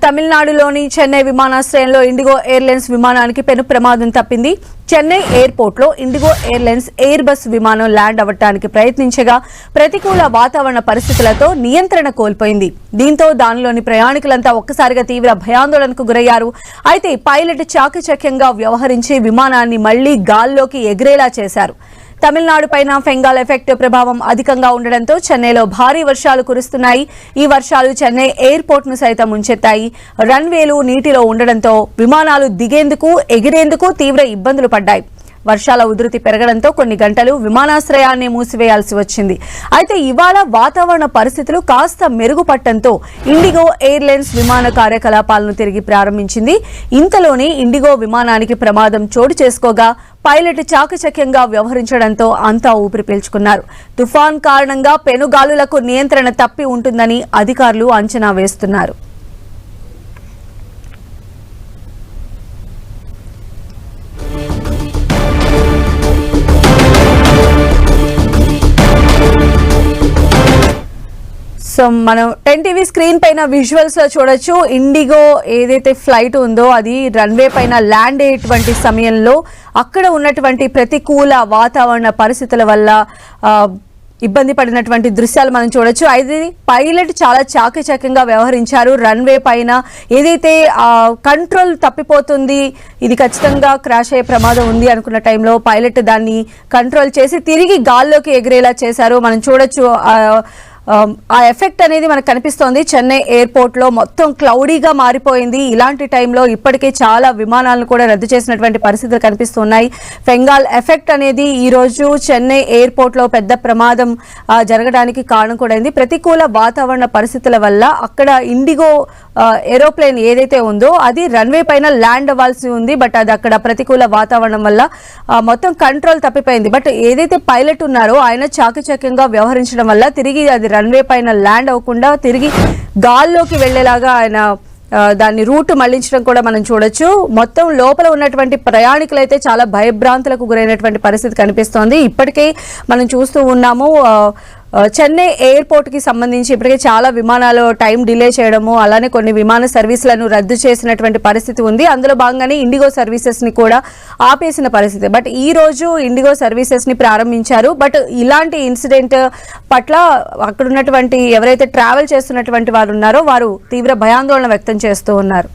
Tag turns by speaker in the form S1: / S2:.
S1: తమిళనాడులోని చెన్నై విమానాశ్రయంలో IndiGo airlines విమానానికి పెను ప్రమాదం తప్పింది. చెన్నై ఎయిర్పోర్ట్లో ఇండిగో ఎయిర్లైన్స్ ఎయిర్ బస్ విమానం ల్యాండ్ అవ్వడానికి ప్రయత్నించగా ప్రతికూల వాతావరణ పరిస్థితులతో నియంత్రణ కోల్పోయింది. దీంతో దానిలోని ప్రయాణికులంతా ఒక్కసారిగా తీవ్ర భయాందోళనకు గురయ్యారు. అయితే పైలట్ చాకచక్యంగా వ్యవహరించి విమానాన్ని మళ్లీ గాల్లోకి ఎగిరేలా చేశారు. తమిళనాడు పైన ఫెంగాల్ ఎఫెక్ట్ ప్రభావం అధికంగా ఉండడంతో చెన్నైలో భారీ వర్షాలు కురుస్తున్నాయి. ఈ వర్షాలు చెన్నై ఎయిర్పోర్ట్ ను సైతం ముంచెత్తాయి. రన్వేలు నీటిలో ఉండడంతో విమానాలు దిగేందుకు ఎగిరేందుకు తీవ్ర ఇబ్బందులు పడ్డాయి. వర్షాల ఉధృతి పెరగడంతో కొన్ని గంటలు విమానాశ్రయాన్ని మూసివేయాల్సి వచ్చింది. అయితే ఇవాళ వాతావరణ పరిస్థితులు కాస్త మెరుగుపడటంతో ఇండిగో ఎయిర్లైన్స్ విమాన కార్యకలాపాలను తిరిగి ప్రారంభించింది. ఇంతలోనే ఇండిగో విమానానికి ప్రమాదం చోటు చేసుకోగా పైలట్ చాకచక్యంగా వ్యవహరించడంతో అంతా ఊపిరి పీల్చుకున్నారు. తుఫాన్ కారణంగా పెనుగాలులకు నియంత్రణ తప్పి ఉంటుందని అధికారులు అంచనా వేస్తున్నారు. సో మనం 10 టీవీ స్క్రీన్ పైన విజువల్స్ లో చూడొచ్చు. ఇండిగో ఏదైతే ఫ్లైట్ ఉందో అది రన్వే పైన ల్యాండ్ అయ్యేటువంటి సమయంలో అక్కడ ఉన్నటువంటి ప్రతికూల వాతావరణ పరిస్థితుల వల్ల ఇబ్బంది పడినటువంటి దృశ్యాలు మనం చూడొచ్చు. అయితే పైలట్ చాలా చాకచక్యంగా వ్యవహరించారు. రన్వే పైన ఏదైతే కంట్రోల్ తప్పిపోతుంది, ఇది ఖచ్చితంగా క్రాష్ అయ్యే ప్రమాదం ఉంది అనుకున్న టైంలో పైలట్ దాన్ని కంట్రోల్ చేసి తిరిగి గాల్లోకి ఎగిరేలా చేశారు. మనం చూడొచ్చు ఆ ఎఫెక్ట్ అనేది మనకు కనిపిస్తోంది. చెన్నై ఎయిర్పోర్ట్ లో మొత్తం క్లౌడీగా మారిపోయింది. ఇలాంటి టైంలో ఇప్పటికే చాలా విమానాలను కూడా రద్దు చేసినటువంటి పరిస్థితులు కనిపిస్తున్నాయి. ఫెంగాల్ ఎఫెక్ట్ అనేది ఈ రోజు చెన్నై ఎయిర్పోర్ట్ లో పెద్ద ప్రమాదం జరగడానికి కారణం కూడా అయింది. ప్రతికూల వాతావరణ పరిస్థితుల వల్ల అక్కడ ఇండిగో ఏరోప్లేన్ ఏదైతే ఉందో అది రన్వే పైన ల్యాండ్ అవ్వాల్సి ఉంది. బట్ అది అక్కడ ప్రతికూల వాతావరణం వల్ల మొత్తం కంట్రోల్ తప్పిపోయింది. బట్ ఏదైతే పైలట్ ఉన్నారో ఆయన చాకచక్యంగా వ్యవహరించడం వల్ల తిరిగి అది రన్వే పైన ల్యాండ్ అవ్వకుండా తిరిగి గాల్లోకి వెళ్లేలాగా ఆయన దాన్ని రూట్ మళ్లించడం కూడా మనం చూడొచ్చు. మొత్తం లోపల ఉన్నటువంటి ప్రయాణికులైతే చాలా భయభ్రాంతులకు గురైనటువంటి పరిస్థితి కనిపిస్తోంది. ఇప్పటికే మనం చూస్తూ ఉన్నాము చెన్నై ఎయిర్పోర్ట్ కి సంబంధించి ఇప్పటికే చాలా విమానాలు టైం డిలే చేయడము, అలానే కొన్ని విమాన సర్వీసులను రద్దు చేసినటువంటి పరిస్థితి ఉంది. అందులో భాగంగానే ఇండిగో సర్వీసెస్ ని కూడా ఆపేసిన పరిస్థితి. బట్ ఈ రోజు ఇండిగో సర్వీసెస్ ని ప్రారంభించారు. బట్ ఇలాంటి ఇన్సిడెంట్ పట్ల అక్కడ ఉన్నటువంటి ఎవరైతే ట్రావెల్ చేస్తున్నటువంటి వారు ఉన్నారో వారు తీవ్ర భయాందోళన వ్యక్తం చేస్తూ ఉన్నారు.